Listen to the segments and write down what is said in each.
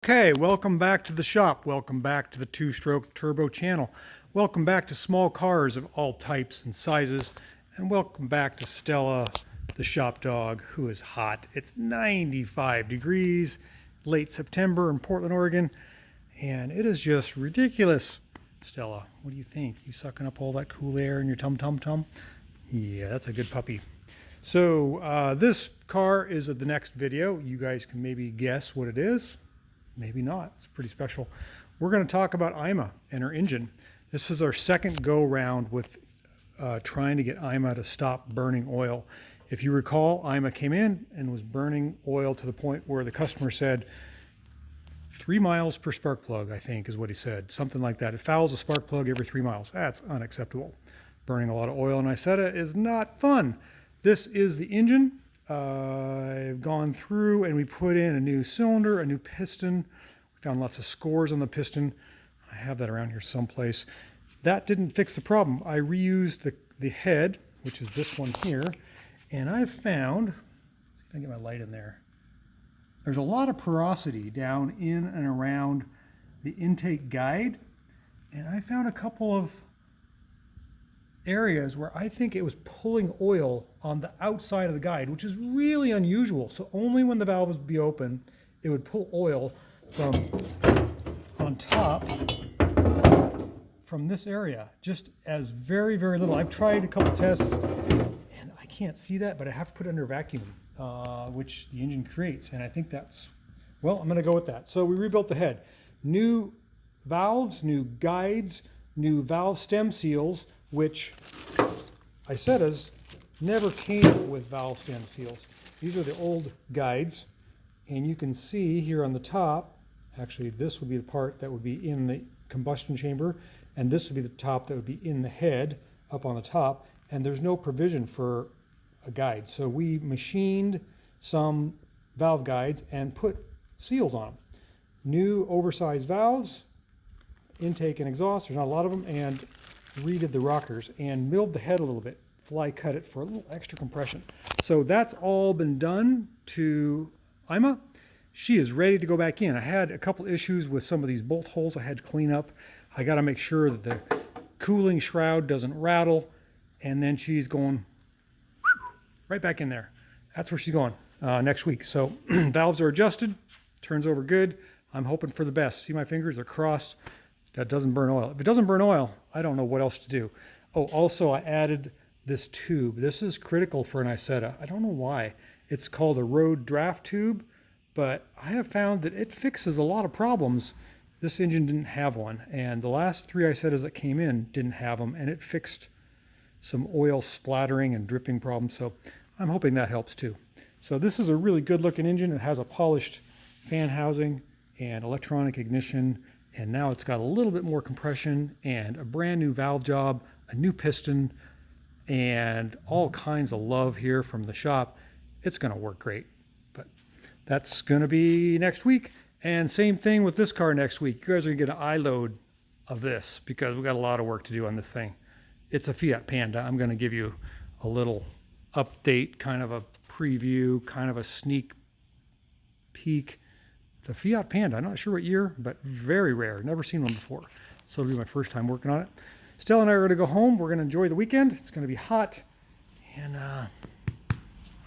Okay, welcome back to the shop. Welcome back to the two-stroke turbo channel. Welcome back to small cars of all types and sizes. And welcome back to Stella, the shop dog, who is hot. It's 95 degrees, late September in Portland, Oregon. And it is just ridiculous. Stella, what do you think? You sucking up all that cool air in your tum-tum-tum? Yeah, that's a good puppy. So this car is the next video. You guys can maybe guess what it is. Maybe not. It's pretty special. We're going to talk about IMA and her engine. This is our second go round with trying to get IMA to stop burning oil. If you recall, IMA came in and was burning oil to the point where the customer said 3 miles per spark plug, I think is what he said. Something like that. It fouls a spark plug every 3 miles. That's unacceptable. Burning a lot of oil in Isetta is not fun. This is the engine. I've gone through and we put in a new cylinder, a new piston. We found lots of scores on the piston. I have that around here someplace. That didn't fix the problem. I reused the head, which is this one here, and I've found, let's see if I can get my light in there. There's a lot of porosity down in and around the intake guide, and I found a couple of areas where I think it was pulling oil on the outside of the guide, which is really unusual. So only when the valve would be open, it would pull oil from on top from this area, just as very, very little. I've tried a couple tests and I can't see that, but I have to put it under vacuum, which the engine creates. And I think that's, well, I'm gonna go with that. So we rebuilt the head. New valves, new guides, new valve stem seals, which Isetta's never came with valve stem seals. These are the old guides, and you can see here on the top, actually this would be the part that would be in the combustion chamber, and this would be the top that would be in the head up on the top, and there's no provision for a guide. So we machined some valve guides and put seals on them. New oversized valves, intake and exhaust, there's not a lot of them, and redid the rockers and milled the head a little bit, fly cut it for a little extra compression. So that's all been done to IMA. She is ready to go back in. I had a couple issues with some of these bolt holes I had to clean up. I got to make sure that the cooling shroud doesn't rattle, and then she's going right back in there. That's where she's going next week. So valves are adjusted, turns over good. I'm hoping for the best. See, my fingers are crossed. That doesn't burn oil. If it doesn't burn oil, I don't know what else to do. Oh, also I added this tube. This is critical for an Isetta. I don't know why. It's called a road draft tube, but I have found that it fixes a lot of problems. This engine didn't have one, and the last 3 Isettas that came in didn't have them, and it fixed some oil splattering and dripping problems, so I'm hoping that helps too. So this is a really good looking engine. It has a polished fan housing and electronic ignition, and now it's got a little bit more compression and a brand new valve job, a new piston, and all kinds of love here from the shop. It's going to work great, but that's going to be next week. And same thing with this car next week. You guys are going to get an eye load of this because we got a lot of work to do on this thing. It's a Fiat Panda. I'm going to give you a little update, kind of a preview, kind of a sneak peek. It's a Fiat Panda. I'm not sure what year, but very rare. Never seen one before. So it'll be my first time working on it. Stella and I are going to go home. We're going to enjoy the weekend. It's going to be hot. And I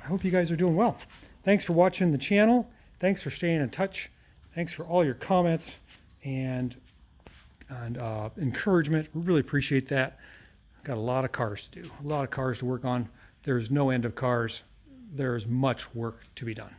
hope you guys are doing well. Thanks for watching the channel. Thanks for staying in touch. Thanks for all your comments and encouragement. We really appreciate that. Got a lot of cars to do. A lot of cars to work on. There's no end of cars. There's much work to be done.